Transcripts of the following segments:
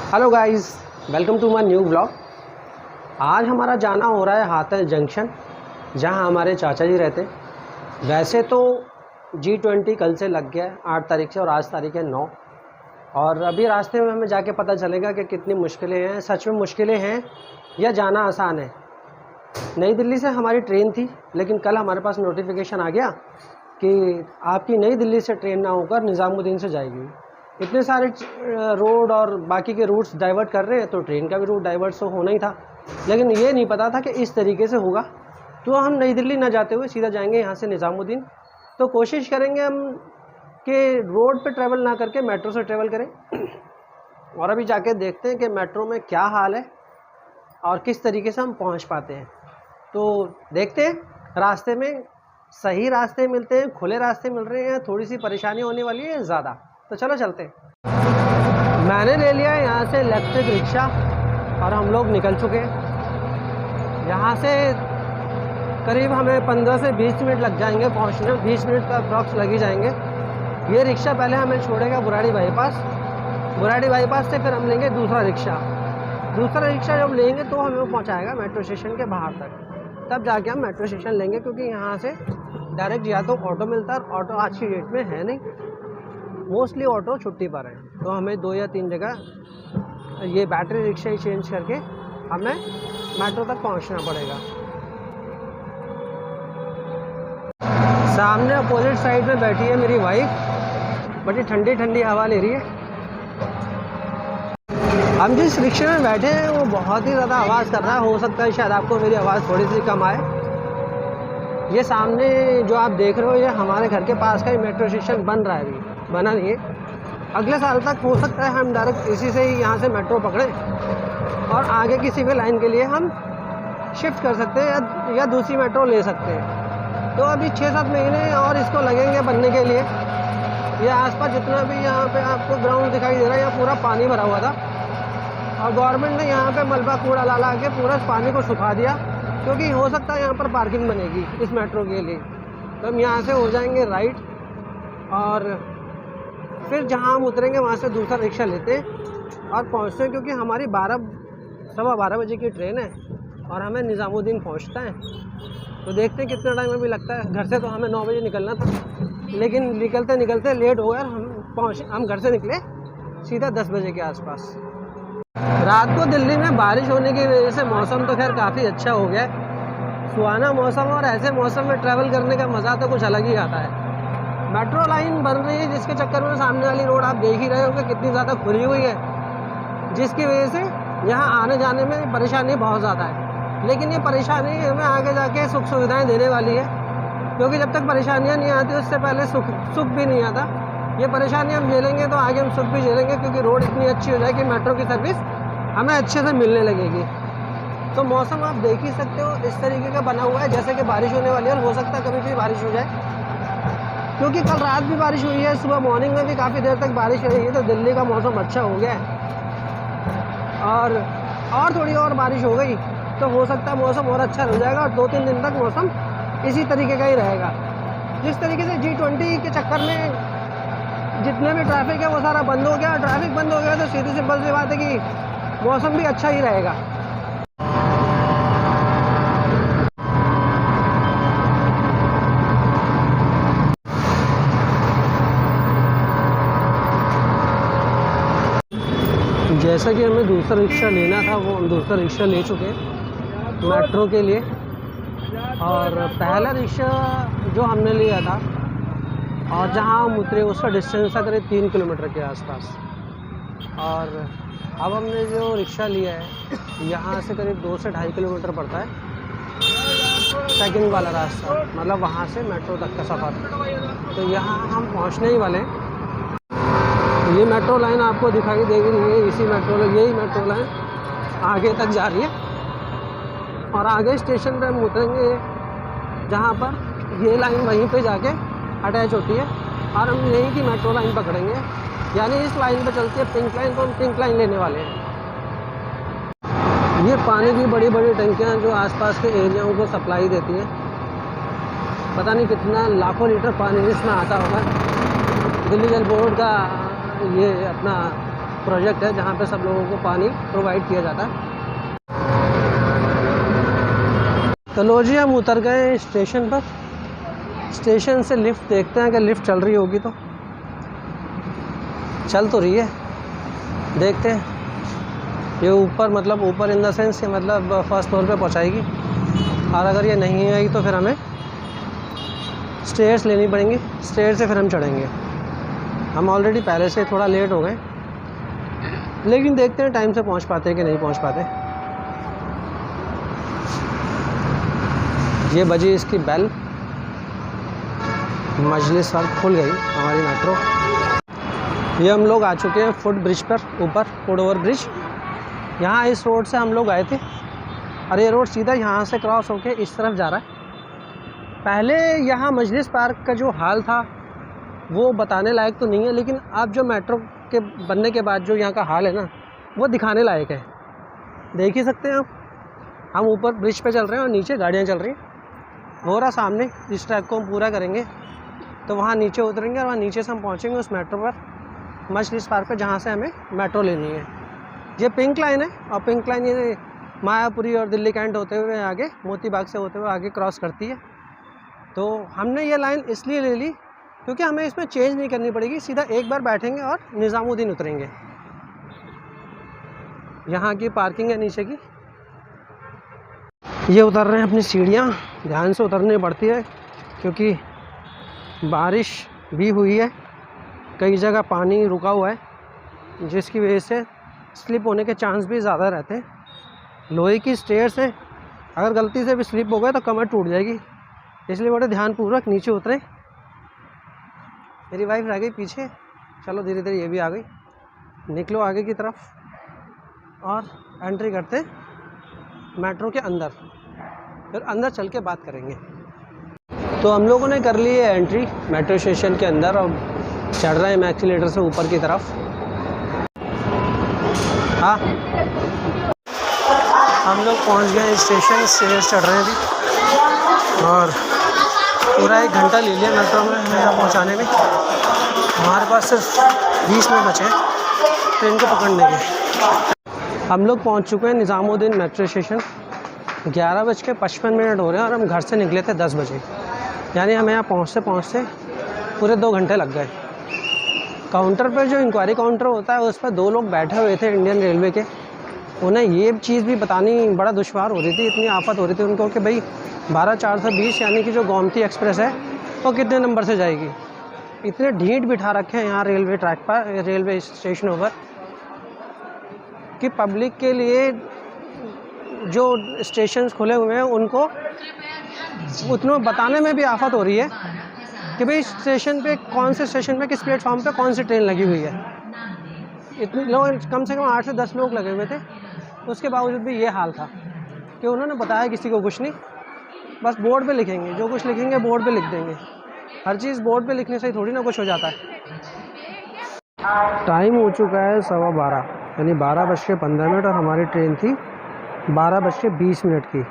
Hello guys, welcome to my new blog. आज हमारा जाना हो रहा है हाथल जंक्शन, जहां हमारे चाचा जी रहते। वैसे तो G20 कल से लग गया है 8 तारीख से, और आज तारीख है 9। और अभी रास्ते में हमें जाके पता चलेगा कि कितनी मुश्किलें हैं। सच में मुश्किलें हैं या जाना आसान है। नई दिल्ली से हमारी ट्रेन थी, लेकिन कल हमारे पास नोटिफिकेशन आ गया कि आपकी नई दिल्ली से ट्रेन ना होकर निज़ामुद्दीन से जाएगी। इतने सारे रोड और बाकी के रूट्स डाइवर्ट कर रहे हैं, तो ट्रेन का भी रूट डाइवर्ट तो होना ही था, लेकिन ये नहीं पता था कि इस तरीके से होगा। तो हम नई दिल्ली ना जाते हुए सीधा जाएंगे यहाँ से निज़ामुद्दीन। तो कोशिश करेंगे हम कि रोड पे ट्रैवल ना करके मेट्रो से ट्रैवल करें। और अभी जाके देखते हैं कि मेट्रो में क्या हाल है और किस तरीके से हम पहुँच पाते हैं। तो देखते हैं रास्ते में सही रास्ते मिलते हैं, खुले रास्ते मिल रहे हैं, थोड़ी सी परेशानी होने वाली है ज़्यादा। तो चलो चलते हैं। मैंने ले लिया है यहाँ से इलेक्ट्रिक रिक्शा और हम लोग निकल चुके हैं। यहाँ से करीब हमें 15 से 20 मिनट लग जाएंगे पहुँचने में। 20 मिनट का अप्रॉक्स लग ही जाएंगे। ये रिक्शा पहले हमें छोड़ेगा बुराड़ी बाईपास। बुराड़ी बाईपास से फिर हम लेंगे दूसरा रिक्शा जब लेंगे तो हमें वो पहुँचाएगा मेट्रो स्टेशन के बाहर तक। तब जाके हम मेट्रो स्टेशन लेंगे, क्योंकि यहाँ से डायरेक्ट या तो ऑटो मिलता है। ऑटो आज की डेट में है नहीं, मोस्टली ऑटो छुट्टी पर है। तो हमें 2 या 3 जगह ये बैटरी रिक्शा ही चेंज करके हमें मेट्रो तक पहुंचना पड़ेगा। सामने अपोजिट साइड में बैठी है मेरी वाइफ, बड़ी ठंडी ठंडी हवा ले रही है। हम जिस रिक्शे में बैठे हैं वो बहुत ही ज़्यादा आवाज़ कर रहा है। हो सकता है शायद आपको मेरी आवाज़ थोड़ी सी कम आए। ये सामने जो आप देख रहे हो, ये हमारे घर के पास का ही मेट्रो स्टेशन बन रहा है। अभी बना नहीं है, अगले साल तक हो सकता है हम डायरेक्ट इसी से ही यहाँ से मेट्रो पकड़ें और आगे किसी भी लाइन के लिए हम शिफ्ट कर सकते हैं या दूसरी मेट्रो ले सकते हैं। तो अभी 6-7 महीने और इसको लगेंगे बनने के लिए। ये आसपास जितना भी यहाँ पे आपको ग्राउंड दिखाई दे रहा है, यह पूरा पानी भरा हुआ था और गवर्नमेंट ने यहाँ पे मलबा कूड़ा ला के पूरा पानी को सुखा दिया, क्योंकि हो सकता है यहाँ पर पार्किंग बनेगी इस मेट्रो के लिए। तो हम यहाँ से हो जाएंगे राइट और फिर जहाँ हम उतरेंगे वहाँ से दूसरा रिक्शा लेते हैं और पहुँचते हैं, क्योंकि हमारी 12-12:15 बजे की ट्रेन है और हमें निज़ामुद्दीन पहुँचता है। तो देखते हैं कितना टाइम अभी लगता है। घर से तो हमें 9 बजे निकलना था, लेकिन निकलते निकलते लेट हो गया। हम घर से निकले सीधा 10 बजे के आसपास। रात को दिल्ली में बारिश होने की वजह से मौसम तो खैर काफ़ी अच्छा हो गया है, सुहाना मौसम। और ऐसे मौसम में ट्रैवल करने का मज़ा तो कुछ अलग ही आता है। मेट्रो लाइन बन रही है, जिसके चक्कर में सामने वाली रोड आप देख ही रहे होंगे कितनी ज़्यादा खुली हुई है, जिसकी वजह से यहाँ आने जाने में परेशानी बहुत ज़्यादा है। लेकिन ये परेशानी हमें आगे जाके सुख सुविधाएँ देने वाली है, क्योंकि जब तक परेशानियाँ नहीं आती उससे पहले सुख भी नहीं आता। ये परेशानी हम झेलेंगे तो आगे हम सुख भी झेलेंगे, क्योंकि रोड इतनी अच्छी हो जाएगी, मेट्रो की सर्विस हमें अच्छे से मिलने लगेगी। तो मौसम आप देख ही सकते हो इस तरीके का बना हुआ है, जैसे कि बारिश होने वाली है और हो सकता है कभी भी बारिश हो जाए, क्योंकि कल रात भी बारिश हुई है, सुबह मॉर्निंग में भी काफ़ी देर तक बारिश रही है। तो दिल्ली का मौसम अच्छा हो गया है और थोड़ी और बारिश हो गई तो हो सकता है मौसम और अच्छा हो जाएगा और 2-3 दिन तक मौसम इसी तरीके का ही रहेगा। जिस तरीके से G20 के चक्कर में जितने भी ट्रैफिक है वो सारा बंद हो गया। ट्रैफिक बंद हो गया तो सीधी सिंपल सी बात है कि मौसम भी अच्छा ही रहेगा। जैसा कि हमें दूसरा रिक्शा लेना था, वो हम दूसरा रिक्शा ले चुके हैं मेट्रो के लिए। और पहला रिक्शा जो हमने लिया था और जहां हम उतरे उसका डिस्टेंस था करीब 3 किलोमीटर के आसपास। और अब हमने जो रिक्शा लिया है यहाँ से करीब 2 से 2.5 किलोमीटर पड़ता है सेकंड वाला रास्ता, मतलब वहाँ से मेट्रो तक का सफ़र। तो यहाँ हम पहुँचने ही वाले हैं। ये मेट्रो लाइन आपको दिखाई दे रही है, यही मेट्रो लाइन आगे तक जा रही है और आगे स्टेशन पे हम उतरेंगे जहाँ पर ये लाइन वहीं पे जाके अटैच होती है और हम यहीं की मेट्रो लाइन पकड़ेंगे। यानी इस लाइन पे चलती है पिंक लाइन, तो हम पिंक लाइन लेने वाले हैं। ये पानी की बड़ी बड़ी टंकियाँ जो आसपास के एरियाओं को सप्लाई देती हैं। पता नहीं कितना लाखों लीटर पानी इसमें आता होगा। दिल्ली जल बोर्ड का ये अपना प्रोजेक्ट है जहाँ पे सब लोगों को पानी प्रोवाइड किया जाता है। तो लो जी, हम उतर गए स्टेशन पर। स्टेशन से लिफ्ट देखते हैं कि लिफ्ट चल रही होगी, तो चल तो रही है, देखते हैं। ये ऊपर मतलब ऊपर इन द सेंस ये मतलब फर्स्ट फ्लोर पे पहुंचाएगी, और अगर ये नहीं आएगी तो फिर हमें स्टेयर्स लेनी पड़ेंगी, स्टेयर से फिर हम चढ़ेंगे। हम ऑलरेडी पहले से थोड़ा लेट हो गए, लेकिन देखते हैं टाइम से पहुंच पाते हैं कि नहीं पहुंच पाते। ये बजी इसकी बेल, मजलिस वर्ग खुल गई हमारी मेट्रो। ये हम लोग आ चुके हैं फुट ब्रिज पर, ऊपर फुट ओवर ब्रिज। यहाँ इस रोड से हम लोग आए थे, और ये रोड सीधा यहाँ से क्रॉस होके इस तरफ जा रहा है। पहले यहाँ मजलिस पार्क का जो हाल था वो बताने लायक तो नहीं है, लेकिन अब जो मेट्रो के बनने के बाद जो यहाँ का हाल है ना, वो दिखाने लायक है। देख ही सकते हैं आप, हम ऊपर ब्रिज पे चल रहे हैं और नीचे गाड़ियाँ चल रही हैं। हो रहा सामने, इस ट्रैक को हम पूरा करेंगे तो वहाँ नीचे उतरेंगे, और वहाँ नीचे से हम पहुँचेंगे उस मेट्रो पर, मजलिस पार्क पर, जहाँ से हमें मेट्रो लेनी है। ये पिंक लाइन है, और पिंक लाइन ये मायापुरी और दिल्ली कैंट होते हुए आगे मोती बाग से होते हुए आगे क्रॉस करती है। तो हमने ये लाइन इसलिए ले ली क्योंकि हमें इसमें चेंज नहीं करनी पड़ेगी, सीधा एक बार बैठेंगे और निज़ामुद्दीन उतरेंगे। यहाँ की पार्किंग है नीचे की। ये उतर रहे हैं अपनी सीढ़ियाँ, ध्यान से उतरनी पड़ती है क्योंकि बारिश भी हुई है, कई जगह पानी रुका हुआ है, जिसकी वजह से स्लिप होने के चांस भी ज़्यादा रहते हैं। लोहे की स्टेयर्स है, अगर गलती से भी स्लिप हो गए तो कमर टूट जाएगी, इसलिए बड़े ध्यानपूर्वक नीचे उतरें। मेरी वाइफ रह गई पीछे, चलो धीरे धीरे ये भी आ गई। निकलो आगे की तरफ और एंट्री करते मेट्रो के अंदर, फिर अंदर चल के बात करेंगे। तो हम लोगों ने कर ली है एंट्री मेट्रो स्टेशन के अंदर, और चढ़ रहे हैं एक्सीलेटर से ऊपर की तरफ। हाँ, हम लोग पहुंच गए स्टेशन, स्टेज चढ़ रहे हैं अभी, और पूरा 1 घंटा ले लिया मेट्रो में यहाँ पहुँचाने में। हमारे पास सिर्फ 20 मिनट बचे हैं ट्रेन को पकड़ने के। हम लोग पहुँच चुके हैं निज़ामुद्दीन मेट्रो स्टेशन। 11:55 हो रहे हैं, और हम घर से निकले थे 10 बजे, यानी हमें यहाँ पहुँचते पूरे 2 घंटे लग गए। काउंटर पर जो इंक्वायरी काउंटर होता है उस पर 2 लोग बैठे हुए थे इंडियन रेलवे के। उन्हें ये चीज़ भी बतानी बड़ा दुश्वार हो रही थी, इतनी आफत हो रही थी उनको कि भाई 12,420 यानी कि जो गोमती एक्सप्रेस है वो कितने नंबर से जाएगी। इतने ढीठ बिठा रखे हैं यहाँ रेलवे ट्रैक पर, रेलवे स्टेशनों पर, कि पब्लिक के लिए जो स्टेशंस खुले हुए हैं उनको उतना बताने में भी आफत हो रही है कि भाई स्टेशन पे कौन से स्टेशन में किस प्लेटफॉर्म पे कौन सी ट्रेन लगी हुई है। इतने लोग, कम से कम 8 से 10 लोग लगे हुए थे, उसके बावजूद भी ये हाल था कि उन्होंने बताया किसी को कुछ नहीं, बस बोर्ड पे लिखेंगे, जो कुछ लिखेंगे बोर्ड पे लिख देंगे। हर चीज़ बोर्ड पे लिखने से ही थोड़ी ना कुछ हो जाता है। टाइम हो चुका है 12:15, यानी 12:15, और हमारी ट्रेन थी 12:20 की,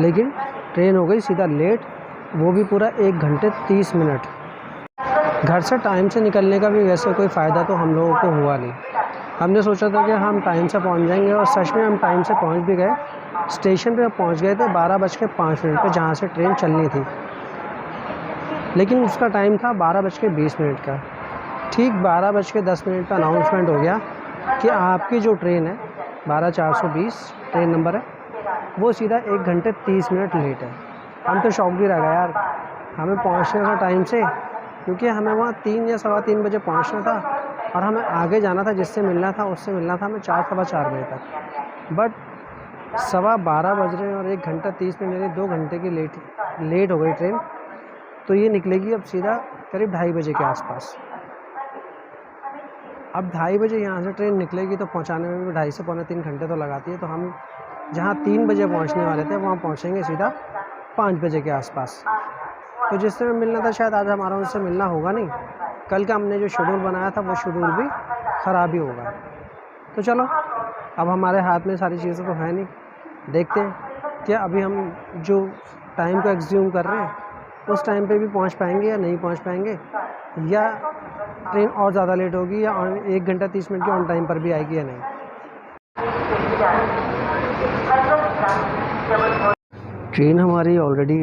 लेकिन ट्रेन हो गई सीधा लेट, वो भी पूरा 1 घंटे 30 मिनट। घर से टाइम से निकलने का भी वैसे कोई फ़ायदा तो हम लोगों को हुआ नहीं। हमने सोचा था कि हम टाइम से पहुंच जाएंगे, और सच में हम टाइम से पहुंच भी गए। स्टेशन पे पहुंच गए थे 12:05 पे, जहां से ट्रेन चलनी थी, लेकिन उसका टाइम था 12:20 का। ठीक 12:10 पर अनाउंसमेंट हो गया कि आपकी जो ट्रेन है 12,420 ट्रेन नंबर है, वो सीधा 1 घंटे 30 मिनट लेट है। हम तो शॉक भी रह गए यार, हमें पहुंचना था टाइम से, क्योंकि हमें वहाँ 3 या 3:15 बजे पहुंचना था, और हमें आगे जाना था, जिससे मिलना था उससे मिलना था हमें 4 सवा 4 बजे तक। बट 12:15 बज रहे हैं और 1 घंटा 30 मिनट, यानी 2 घंटे की लेट हो गई ट्रेन। तो ये निकलेगी अब सीधा करीब 2:30 बजे के आसपास। अब 2:30 बजे यहाँ से ट्रेन निकलेगी तो पहुँचाने में भी 2.5 से पौने 3 घंटे तो लगाती है। तो हम जहाँ 3 बजे पहुँचने वाले थे वहाँ पहुँचेंगे सीधा 5 बजे के आसपास। तो जिससे हमें मिलना था, शायद आज हमारा उनसे मिलना होगा नहीं। कल का हमने जो शेड्यूल बनाया था वो शेड्यूल भी ख़राब ही होगा। तो चलो, अब हमारे हाथ में सारी चीज़ें तो है नहीं, देखते हैं कि अभी हम जो टाइम को एग्ज्यूम कर रहे हैं उस टाइम पे भी पहुंच पाएंगे या नहीं पहुंच पाएंगे, या ट्रेन और ज़्यादा लेट होगी या 1 घंटा 30 मिनट की ऑन टाइम पर भी आएगी या नहीं। ट्रेन हमारी ऑलरेडी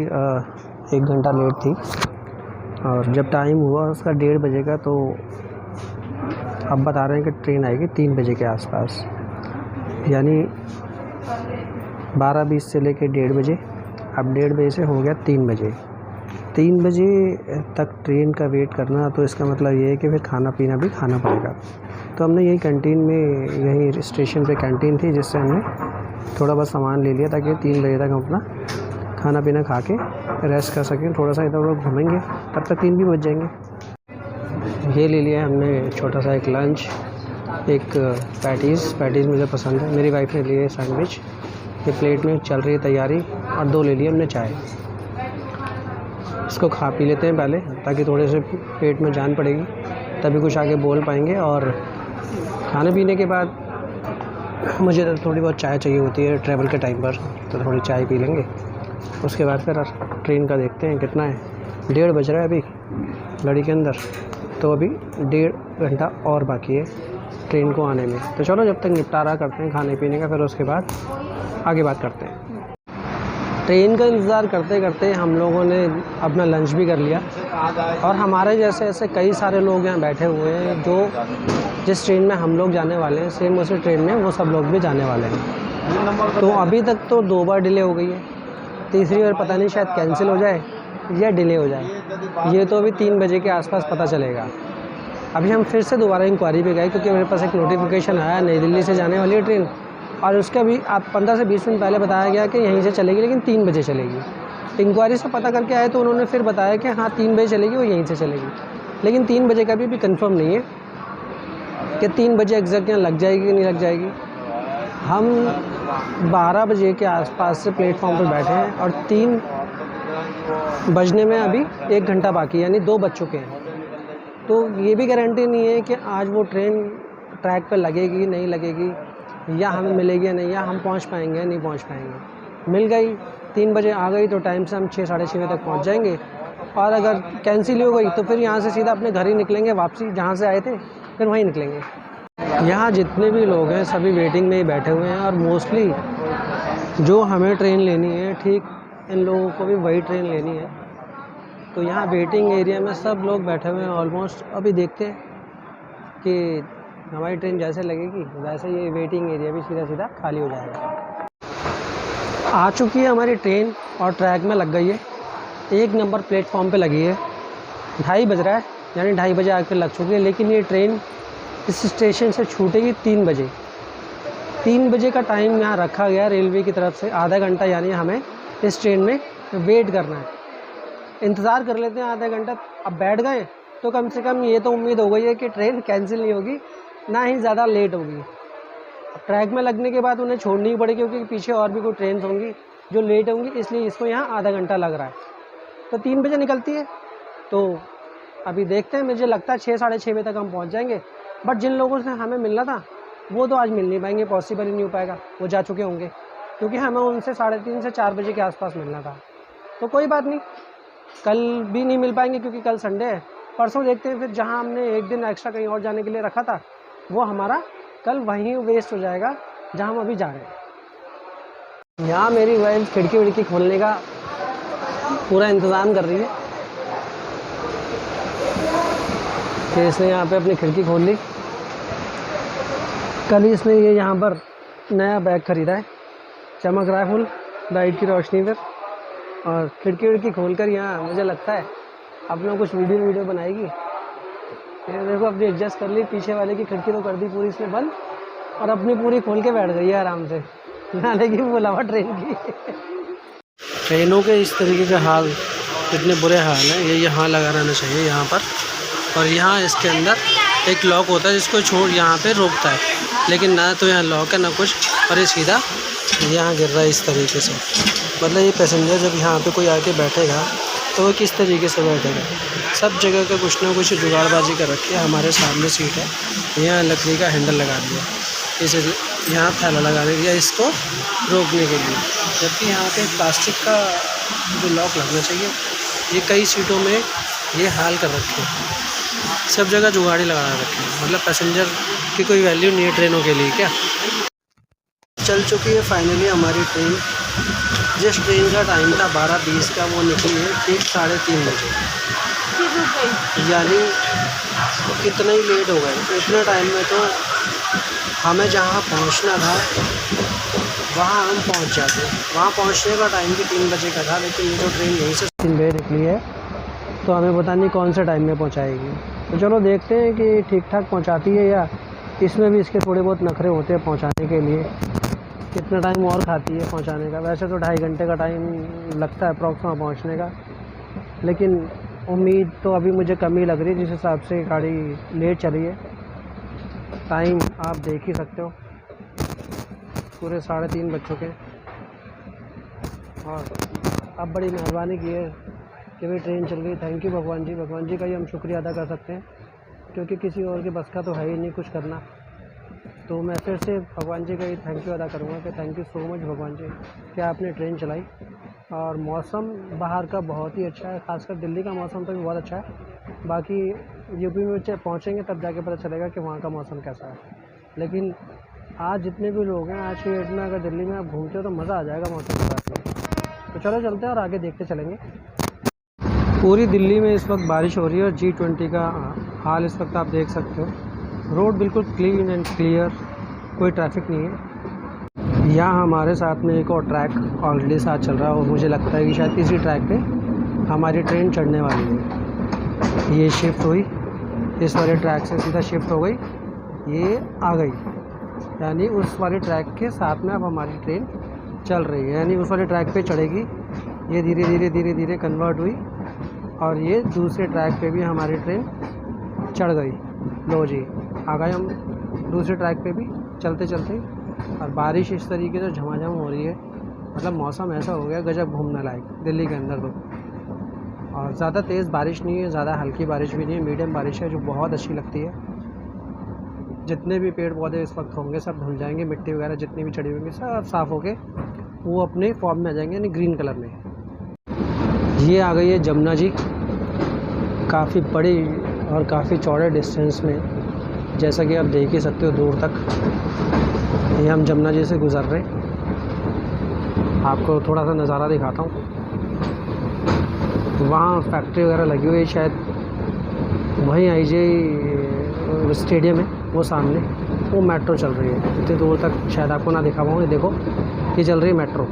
1 घंटा लेट थी और जब टाइम हुआ उसका 1:30 बजे का, तो अब बता रहे हैं कि ट्रेन आएगी 3 बजे के आसपास, यानी 12:20 से लेके 1:30 बजे। अब 1:30 बजे से हो गया 3 बजे। 3 बजे तक ट्रेन का वेट करना, तो इसका मतलब ये है कि फिर खाना पीना भी खाना पड़ेगा। तो हमने यही कैंटीन में, यही स्टेशन पे कैंटीन थी, जिससे हमने थोड़ा बहुत सामान ले लिया ताकि 3 बजे तक हम अपना खाना पीना खा के रेस्ट कर सकें। थोड़ा सा इधर उधर घूमेंगे, तब तक 3 भी बज जाएंगे। ये ले लिया हमने छोटा सा एक लंच, एक पैटीज़ मुझे पसंद है, मेरी वाइफ ने लिए सैंडविच। ये प्लेट में चल रही है तैयारी, और 2 ले लिए हमने चाय। इसको खा पी लेते हैं पहले, ताकि थोड़े से पेट में जान पड़ेगी, तभी कुछ आगे बोल पाएंगे। और खाने पीने के बाद मुझे तो थोड़ी बहुत चाय चाहिए होती है ट्रैवल के टाइम पर, तो थोड़ी चाय पी लेंगे। उसके बाद फिर ट्रेन का देखते हैं कितना है। 1:30 बज रहा है अभी घड़ी के अंदर, तो अभी 1.5 घंटा और बाकी है ट्रेन को आने में। तो चलो जब तक निपटारा करते हैं खाने पीने का, फिर उसके बाद आगे बात करते हैं। ट्रेन का इंतज़ार करते करते हम लोगों ने अपना लंच भी कर लिया, और हमारे जैसे ऐसे कई सारे लोग यहाँ बैठे हुए हैं जो जिस ट्रेन में हम लोग जाने वाले हैं, सेम उसी ट्रेन में वो सब लोग भी जाने वाले हैं। तो अभी तक तो 2 बार डिले हो गई है, तीसरी बार पता नहीं शायद कैंसिल हो जाए या डिले हो जाए। ये तो अभी 3 बजे के आसपास पता चलेगा। अभी हम फिर से दोबारा इंक्वायरी पे गए, क्योंकि मेरे पास एक नोटिफिकेशन आया नई दिल्ली से जाने वाली है ट्रेन, और उसका भी आप 15 से 20 मिनट पहले बताया गया कि यहीं से चलेगी, लेकिन 3 बजे चलेगी। इंक्वायरी से पता करके आए तो उन्होंने फिर बताया कि हाँ 3 बजे चलेगी, वो यहीं से चलेगी, लेकिन 3 बजे का भी कंफर्म नहीं है कि 3 बजे एग्जैक्ट यहाँ लग जाएगी कि नहीं लग जाएगी। हम 12 बजे के आसपास से प्लेटफॉर्म पर बैठे हैं, और 3 बजने में अभी 1 घंटा बाकी, यानी 2 बज चुके हैं। तो ये भी गारंटी नहीं है कि आज वो ट्रेन ट्रैक पर लगेगी नहीं लगेगी, या हमें मिलेगी या नहीं, या हम पहुंच पाएंगे या नहीं पहुंच पाएंगे। मिल गई 3 बजे आ गई तो टाइम से हम 6 साढ़े 6 बजे तक पहुंच जाएंगे, और अगर कैंसिल हो गई तो फिर यहाँ से सीधा अपने घर ही निकलेंगे, वापसी जहाँ से आए थे फिर वहीं निकलेंगे। यहाँ जितने भी लोग हैं सभी वेटिंग में ही बैठे हुए हैं, और मोस्टली जो हमें ट्रेन लेनी है ठीक इन लोगों को भी वही ट्रेन लेनी है। तो यहाँ वेटिंग एरिया में सब लोग बैठे हुए हैं ऑलमोस्ट। अभी देखते हैं कि हमारी ट्रेन जैसे लगेगी वैसे ये वेटिंग एरिया भी सीधा सीधा खाली हो जाएगा। आ चुकी है हमारी ट्रेन और ट्रैक में लग गई है, 1 नंबर प्लेटफॉर्म पे लगी है। 2:30 बज रहा है, यानी 2:30 बजे आकर लग चुकी है, लेकिन ये ट्रेन इस स्टेशन से छूटेगी 3 बजे। 3 बजे का टाइम यहाँ रखा गया रेलवे की तरफ से, आधा घंटा यानी हमें इस ट्रेन में वेट करना है। इंतज़ार कर लेते हैं आधा घंटा। अब बैठ गए तो कम से कम ये तो उम्मीद हो गई है कि ट्रेन कैंसिल नहीं होगी, ना ही ज़्यादा लेट होगी। अब ट्रैक में लगने के बाद उन्हें छोड़नी ही पड़ेगी, क्योंकि पीछे और भी कोई ट्रेन होंगी जो लेट होंगी, इसलिए इसको यहाँ आधा घंटा लग रहा है। तो 3 बजे निकलती है, तो अभी देखते हैं। मुझे लगता है 6 साढ़े 6 बजे तक हम पहुँच जाएंगे। बट जिन लोगों से हमें मिलना था वो तो आज मिल नहीं पाएंगे, पॉसिबल ही नहीं हो पाएगा, वो जा चुके होंगे, क्योंकि हमें उनसे 3:30 से 4 बजे के आसपास मिलना था। तो कोई बात नहीं, कल भी नहीं मिल पाएंगे क्योंकि कल संडे है। परसों देखते हैं फिर, जहां हमने एक दिन एक्स्ट्रा कहीं और जाने के लिए रखा था वो हमारा कल वहीं वेस्ट हो जाएगा जहां हम अभी जा रहे हैं। यहाँ मेरी वाइफ खिड़की विड़की खोलने का पूरा इंतज़ाम कर रही है कि इसने यहाँ पे अपनी खिड़की खोल ली। कल ही इसने ये यहाँ पर नया बैग ख़रीदा है, चमक रहा है फुल लाइट की रोशनी पर, और खिड़की विड़की खोलकर यहाँ मुझे लगता है अपना कुछ वीडियो बनाएगी। ये देखो अपनी एडजस्ट कर ली, पीछे वाले की खिड़की तो कर दी पूरी इसने बंद, और अपनी पूरी खोल के बैठ गई है आराम से, नाले की बुलावा ट्रेन की। ट्रेनों के इस तरीके के हाल, इतने बुरे हाल हैं, ये यहाँ लगा रहना चाहिए यहाँ पर। और यहाँ इसके अंदर एक लॉक होता है जिसको छोड़ यहाँ पे रोकता है, लेकिन ना तो यहाँ लॉक है ना कुछ, और ये सीधा यहाँ गिर रहा है इस तरीके से। मतलब ये पैसेंजर जब यहाँ पे कोई आके बैठेगा तो वो किस तरीके से बैठेगा। सब जगह का कुछ ना कुछ जुगाड़बाजी कर रखी है। हमारे सामने सीट है, यहाँ लकड़ी का हैंडल लगा दिया, इसे यहाँ थैला लगा दिया इसको रोकने के लिए, जबकि यहाँ पे प्लास्टिक का जो लॉक लगना चाहिए, ये कई सीटों में ये हाल कर रखे हैं। सब जगह जुगाड़ी लगा रखे हैं, मतलब पैसेंजर की कोई वैल्यू नहीं है ट्रेनों के लिए। क्या चल चुकी है फाइनली हमारी ट्रेन। जिस ट्रेन का टाइम था 12:20 का, वो निकली है ठीक 3:30 बजे। यानी कितना ही लेट हो गए। इतने टाइम में तो हमें जहाँ पहुँचना था वहाँ हम पहुँच जाते। वहाँ पहुँचने का टाइम भी 3 बजे का था, लेकिन ये जो ट्रेन यहीं से 3 बजे निकली है तो हमें पता नहीं कौन से टाइम में पहुँचाएगी। तो चलो देखते हैं कि ठीक ठाक पहुँचाती है या इसमें भी इसके थोड़े बहुत नखरे होते हैं पहुँचाने के लिए। कितना टाइम और खाती है पहुँचाने का। वैसे तो 2.5 घंटे का टाइम लगता है अप्रॉक्स वहाँ पहुँचने का, लेकिन उम्मीद तो अभी मुझे कम ही लग रही है जिस हिसाब से गाड़ी लेट चली है। टाइम आप देख ही सकते हो, पूरे 3:30 बज चुके हैं। और अब बड़ी मेहरबानी की है कि भाई ट्रेन चल गई। थैंक यू भगवान जी। भगवान जी का ही हम शुक्रिया अदा कर सकते हैं, क्योंकि किसी और के बस का तो है ही नहीं कुछ करना। तो मैं फिर से भगवान जी का ही थैंक यू अदा करूँगा कि थैंक यू सो मच भगवान जी कि आपने ट्रेन चलाई। और मौसम बाहर का बहुत ही अच्छा है, खासकर दिल्ली का मौसम तो भी बहुत अच्छा है। बाकी यूपी में पहुँचेंगे तब जाके पता चलेगा कि वहाँ का मौसम कैसा है। लेकिन आज जितने भी लोग हैं, आज की डेट में अगर दिल्ली में आप घूमते हो तो मज़ा आ जाएगा मौसम के साथ में। तो चलो चलते हैं और आगे देखते चलेंगे। पूरी दिल्ली में इस वक्त बारिश हो रही है और G20 का हाल इस वक्त आप देख सकते हो। रोड बिल्कुल क्लीन एंड क्लियर, कोई ट्रैफिक नहीं है। यहाँ हमारे साथ में एक और ट्रैक ऑलरेडी साथ चल रहा है और मुझे लगता है कि शायद इसी ट्रैक पे हमारी ट्रेन चढ़ने वाली है। ये शिफ्ट हुई, इस वाले ट्रैक से सीधा शिफ्ट हो गई, ये आ गई। यानी उस वाले ट्रैक के साथ में अब हमारी ट्रेन चल रही है। यानी उस वाले ट्रैक पे चढ़ेगी। ये धीरे धीरे कन्वर्ट हुई और ये दूसरे ट्रैक पे भी हमारी ट्रेन चढ़ गई। लो जी, आ गए हम दूसरे ट्रैक पे भी चलते चलते। और बारिश इस तरीके से झमाझम हो रही है, मतलब मौसम ऐसा हो गया गजब घूमने लायक दिल्ली के अंदर तो। और ज़्यादा तेज़ बारिश नहीं है, ज़्यादा हल्की बारिश भी नहीं है, मीडियम बारिश है जो बहुत अच्छी लगती है। जितने भी पेड़ पौधे इस वक्त होंगे सब धुल जाएंगे, मिट्टी वगैरह जितनी भी चढ़ी होंगी सब साफ़ होके वो अपने फॉर्म में आ जाएंगे, यानी ग्रीन कलर में। ये आ गई है जमुना जी, काफ़ी बड़ी और काफ़ी चौड़े डिस्टेंस में, जैसा कि आप देख ही सकते हो दूर तक। ये हम जमुना जी से गुज़र रहे हैं, आपको थोड़ा सा नज़ारा दिखाता हूँ। वहाँ फैक्ट्री वगैरह लगी हुई है, शायद वहीं IJ स्टेडियम है वो सामने, वो मेट्रो चल रही है। इतनी दूर तक शायद आपको ना दिखा पाऊँ। देखो ये चल रही है मेट्रो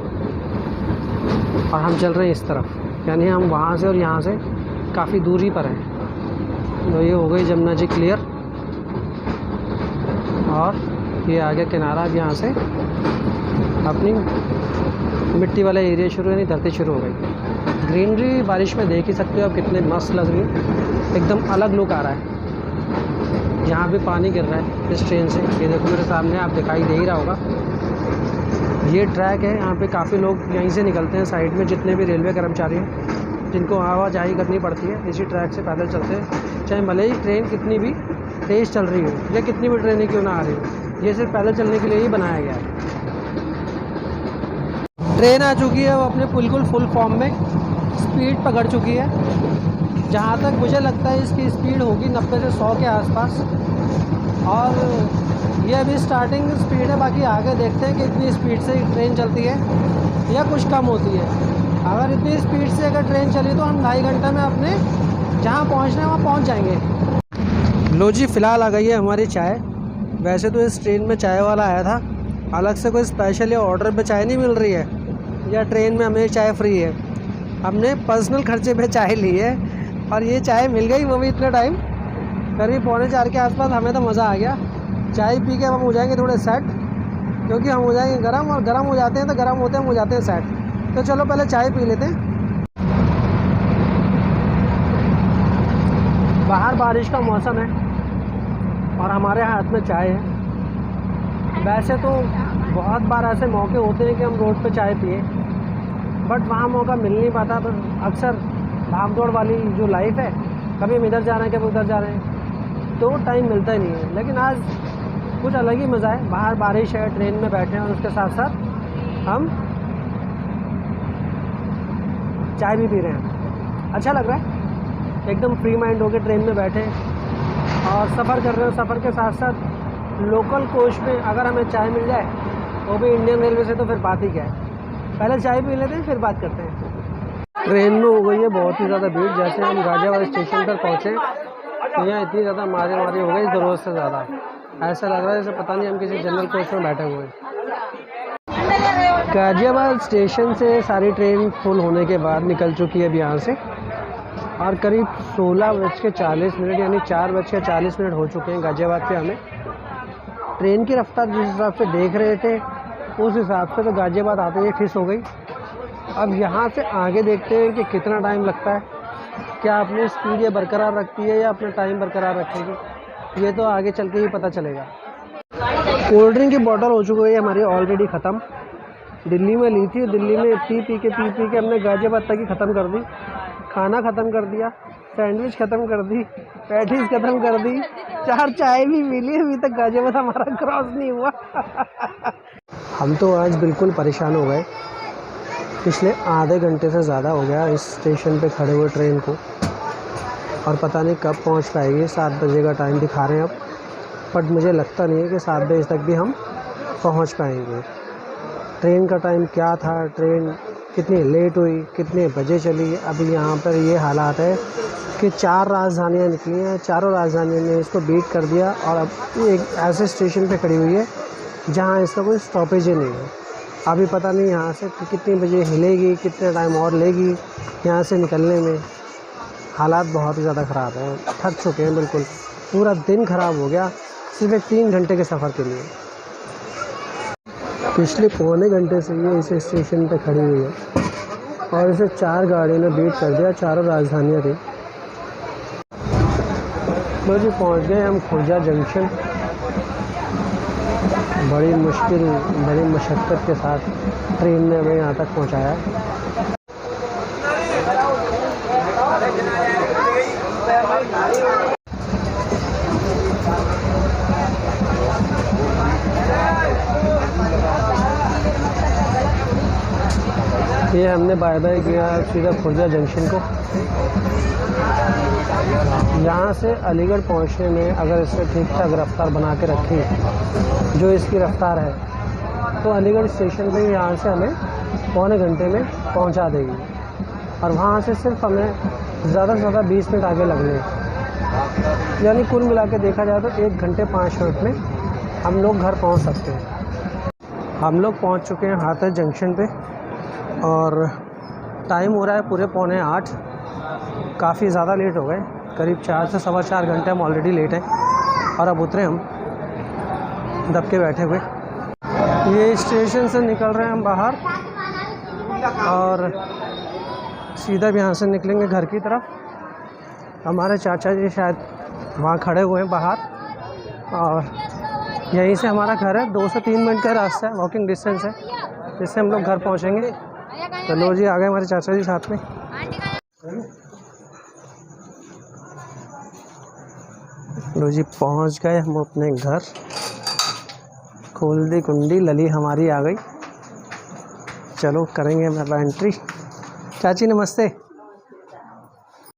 और हम चल रहे हैं इस तरफ, यानी हम वहाँ से और यहाँ से काफ़ी दूरी पर हैं। तो ये हो गई जमुना जी क्लियर और ये आ गया किनारा। अब यहाँ से अपनी मिट्टी वाला एरिया शुरू, यानी धरती शुरू हो गई। ग्रीनरी बारिश में देख ही सकते हो आप कितने मस्त लग रही है, एकदम अलग लुक आ रहा है। यहाँ भी पानी गिर रहा है इस ट्रेन से, ये देखो मेरे सामने, आप दिखाई दे ही रहा होगा। ये ट्रैक है, यहाँ पे काफ़ी लोग यहीं से निकलते हैं। साइड में जितने भी रेलवे कर्मचारी हैं जिनको आवाजाही करनी पड़ती है, इसी ट्रैक से पैदल चलते हैं। चाहे भले ही ट्रेन कितनी भी तेज़ चल रही हो या कितनी भी ट्रेनें क्यों ना आ रही हो, ये सिर्फ पैदल चलने के लिए ही बनाया गया है। ट्रेन आ चुकी है, वो अपने बिल्कुल फुल फॉर्म में स्पीड पकड़ चुकी है। जहाँ तक मुझे लगता है इसकी स्पीड होगी 90 से 100 के आसपास। और ये अभी स्टार्टिंग स्पीड है, बाकी आगे देखते हैं कि इतनी स्पीड से ट्रेन चलती है या कुछ कम होती है। अगर इतनी स्पीड से अगर ट्रेन चली तो हम 2.5 घंटे में अपने जहाँ पहुँचना है वहाँ पहुँच जाएंगे। लो जी, फ़िलहाल आ गई है हमारी चाय। वैसे तो इस ट्रेन में चाय वाला आया था, अलग से कोई स्पेशल या ऑर्डर पे चाय नहीं मिल रही है, या ट्रेन में हमें चाय फ्री है। हमने पर्सनल खर्चे पे चाय ली है और ये चाय मिल गई, वो भी इतने टाइम करीब 3:45 के आसपास। हमें तो मज़ा आ गया। चाय पी के हम हो जाएंगे थोड़े सेट, क्योंकि हम हो जाएंगे गर्म, और गर्म हो जाते हैं तो गर्म होते हैं हम हो जाते हैं सेट। तो चलो पहले चाय पी लेते हैं। बाहर बारिश का मौसम है और हमारे हाथ में चाय है। वैसे तो बहुत बार ऐसे मौके होते हैं कि हम रोड पे चाय पिए, बट वहाँ मौका मिल नहीं पाता। तो अक्सर भागदौड़ वाली जो लाइफ है, कभी हम इधर जा रहे हैं कभी उधर जा रहे हैं, तो टाइम मिलता ही नहीं है। लेकिन आज कुछ अलग ही मज़ा है। बाहर बारिश है, ट्रेन में बैठे हैं और उसके साथ साथ हम चाय भी पी रहे हैं। अच्छा लग रहा है, एकदम फ्री माइंड होकर ट्रेन में बैठे और सफ़र कर रहे हो। सफ़र के साथ साथ लोकल कोच में अगर हमें चाय मिल जाए, वो भी इंडियन रेलवे से, तो फिर बात ही क्या है। पहले चाय पी लेते हैं, फिर बात करते हैं। ट्रेन में हो गई है बहुत ही ज़्यादा भीड़। जैसे हम गाजियाबाद स्टेशन पर पहुँचे तो यहाँ इतनी ज़्यादा मारी हो गई ज़रूरत से ज़्यादा। ऐसा लग रहा है जैसे पता नहीं हम किसी जनरल कोच में बैठे हुए हैं। गाजियाबाद स्टेशन से सारी ट्रेन फुल होने के बाद निकल चुकी है अब यहाँ से, और करीब 16:40 यानी 4:40 हो चुके हैं गाजियाबाद पे। हमें ट्रेन की रफ्तार जिस हिसाब से देख रहे थे उस हिसाब से तो गाजियाबाद आते ही फिक्स हो गई। अब यहाँ से आगे देखते हैं कि कितना टाइम लगता है, क्या अपनी स्पीड ये बरकरार रखती है या अपना टाइम बरकरार रखेगी, ये तो आगे चल के ही पता चलेगा। कोल्ड ड्रिंक की बोतल हो चुकी है हमारी ऑलरेडी ख़त्म। दिल्ली में ली थी, दिल्ली में पी के हमने गाजियाबाद तक ही ख़त्म कर दी। खाना ख़त्म कर दिया, सैंडविच ख़त्म कर दी, पैटीज़ ख़त्म कर दी, 4 चाय भी मिली, अभी तक गाजियाबाद हमारा क्रॉस नहीं हुआ। हम तो आज बिल्कुल परेशान हो गए। पिछले आधे घंटे से ज़्यादा हो गया इस स्टेशन पे खड़े हुए ट्रेन को, और पता नहीं कब पहुंच पाएगी। 7 बजे का टाइम दिखा रहे हैं अब, बट मुझे लगता नहीं है कि 7 बजे तक भी हम पहुंच पाएंगे। ट्रेन का टाइम क्या था, ट्रेन कितनी लेट हुई, कितने बजे चली, अभी यहाँ पर ये हालात है कि 4 राजधानियाँ निकली हैं, चारों राजधानियों ने इसको बीट कर दिया, और अब एक ऐसे स्टेशन पे खड़ी हुई है जहाँ इसका कोई स्टॉपेज ही नहीं है। अभी पता नहीं यहाँ से कितनी बजे हिलेगी, कितने टाइम और लेगी यहाँ से निकलने में। हालात बहुत ही ज़्यादा ख़राब हैं, थक चुके हैं बिल्कुल। पूरा दिन ख़राब हो गया सिर्फ एक 3 घंटे के सफ़र के लिए। पिछले पौने घंटे से ये इस स्टेशन पे खड़ी हुई है और इसे 4 गाड़ियों ने बीट कर दिया, चारों राजधानियाँ थी। तो जी पहुँच गए हम खुर्जा जंक्शन। बड़ी मुश्किल, बड़ी मशक्क़त के साथ ट्रेन ने हमें यहाँ तक पहुँचाया। ये हमने बाय बाय किया सीधा खुर्जा जंक्शन को। यहाँ से अलीगढ़ पहुँचने में अगर इसने ठीक ठाक रफ्तार बना के रखी जो इसकी रफ्तार है, तो अलीगढ़ स्टेशन पे यहाँ से हमें पौने घंटे में पहुँचा देगी, और वहाँ से सिर्फ हमें ज़्यादा से ज़्यादा 20 मिनट आगे लगने, यानी कुल मिला के देखा जाए तो 1 घंटे 5 मिनट में हम लोग घर पहुँच सकते हैं। हम लोग पहुँच चुके हैं हाथरस जंक्शन पे, और टाइम हो रहा है पूरे 7:45। काफ़ी ज़्यादा लेट हो गए, करीब 4 से 4.25 घंटे हम ऑलरेडी लेट हैं, और अब उतरे हम दब के बैठे हुए। ये स्टेशन से निकल रहे हैं हम बाहर, और सीधा भी यहाँ से निकलेंगे घर की तरफ। हमारे चाचा जी शायद वहाँ खड़े हुए हैं बाहर, और यहीं से हमारा घर है। 2 से 3 मिनट का रास्ता है, वॉकिंग डिस्टेंस है, जिससे हम लोग घर पहुँचेंगे। तो लो जी आ गए हमारे चाचा जी साथ में। लो जी पहुंच गए हम अपने घर। खोल दी कुंडी, लली हमारी आ गई। चलो करेंगे मैं एंट्री। चाची नमस्ते।